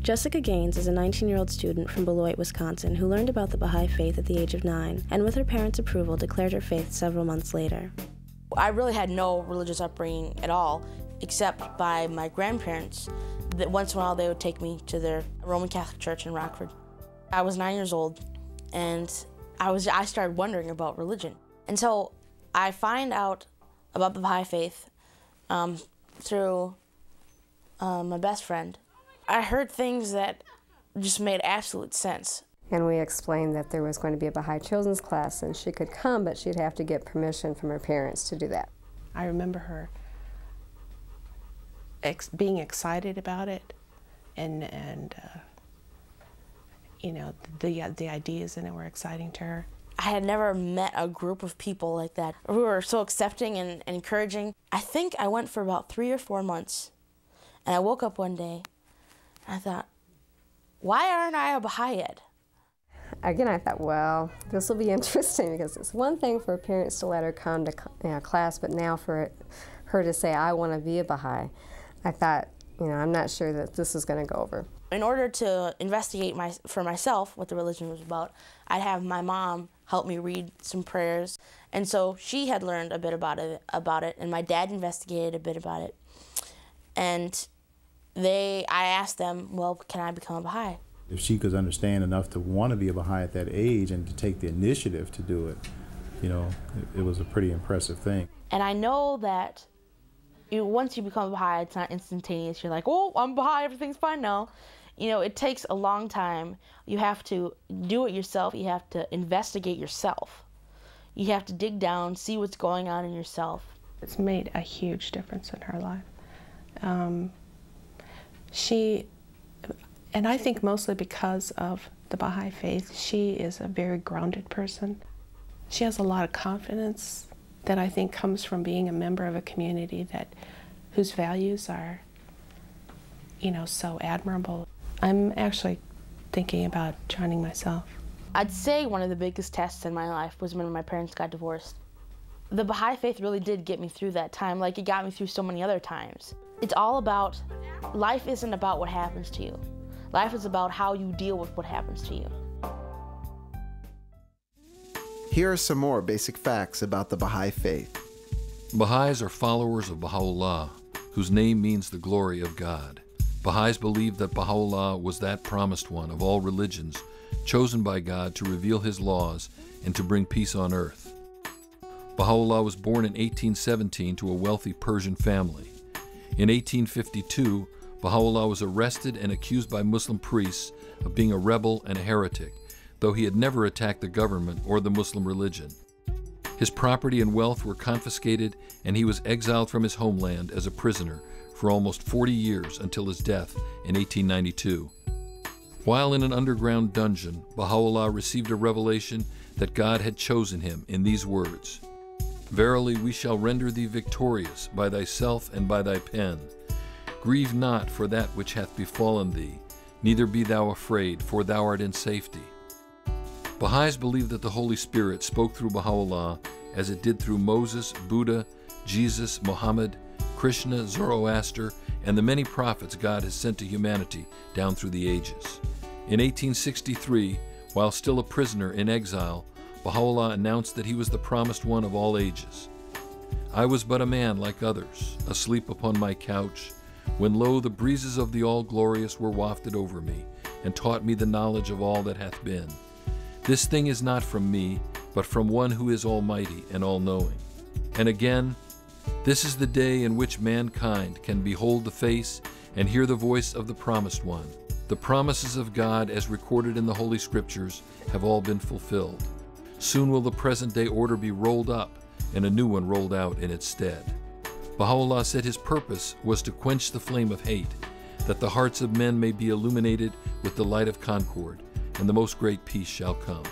Jessica Gaines is a 19-year-old student from Beloit, Wisconsin, who learned about the Baha'i faith at the age of 9, and with her parents' approval declared her faith several months later. I really had no religious upbringing at all, except by my grandparents. That once in a while they would take me to their Roman Catholic church in Rockford. I was 9 years old, and I started wondering about religion. And so I find out about the Baha'i faith through my best friend. I heard things that just made absolute sense. And we explained that there was going to be a Baha'i children's class and she could come, but she'd have to get permission from her parents to do that. I remember her being excited about it and you know, the ideas in it were exciting to her. I had never met a group of people like that who were so accepting and encouraging. I think I went for about 3 or 4 months, and I woke up one day and I thought, why aren't I a Baha'i yet? Again, I thought, well, this will be interesting because it's one thing for parents to let her come to class, but now for her to say, I want to be a Baha'i, I thought, you know, I'm not sure that this is going to go over. In order to investigate for myself what the religion was about, I'd have my mom help me read some prayers, and so she had learned a bit about it, and my dad investigated a bit about it, and I asked them, well, can I become a Baha'i? If she could understand enough to want to be a Baha'i at that age and to take the initiative to do it, you know, it was a pretty impressive thing. And I know that once you become a Baha'i, it's not instantaneous. You're like, oh, I'm Baha'i, everything's fine now. You know, it takes a long time. You have to do it yourself. You have to investigate yourself. You have to dig down, see what's going on in yourself. It's made a huge difference in her life. And I think mostly because of the Baha'i faith, she is a very grounded person. She has a lot of confidence that I think comes from being a member of a community whose values are, you know, so admirable. I'm actually thinking about joining myself. I'd say one of the biggest tests in my life was when my parents got divorced. The Baha'i faith really did get me through that time, like it got me through so many other times. It's all about, life isn't about what happens to you. Life is about how you deal with what happens to you. Here are some more basic facts about the Baha'i faith. Baha'is are followers of Baha'u'llah, whose name means the glory of God. Baha'is believe that Baha'u'llah was that promised one of all religions, chosen by God to reveal his laws and to bring peace on earth. Baha'u'llah was born in 1817 to a wealthy Persian family. In 1852, Baha'u'llah was arrested and accused by Muslim priests of being a rebel and a heretic, though he had never attacked the government or the Muslim religion. His property and wealth were confiscated, and he was exiled from his homeland as a prisoner for almost 40 years until his death in 1892. While in an underground dungeon, Baha'u'llah received a revelation that God had chosen him in these words, "Verily we shall render thee victorious by thyself and by thy pen. Grieve not for that which hath befallen thee, neither be thou afraid, for thou art in safety." Baha'is believe that the Holy Spirit spoke through Baha'u'llah as it did through Moses, Buddha, Jesus, Muhammad, Krishna, Zoroaster, and the many prophets God has sent to humanity down through the ages. In 1863, while still a prisoner in exile, Baha'u'llah announced that he was the promised one of all ages. "I was but a man like others, asleep upon my couch, when lo, the breezes of the All-Glorious were wafted over me, and taught me the knowledge of all that hath been. This thing is not from me, but from one who is almighty and all-knowing." And again, "This is the day in which mankind can behold the face and hear the voice of the Promised One. The promises of God as recorded in the Holy Scriptures have all been fulfilled. Soon will the present-day order be rolled up and a new one rolled out in its stead." Baha'u'llah said his purpose was to quench the flame of hate, that the hearts of men may be illuminated with the light of concord, and the most great peace shall come.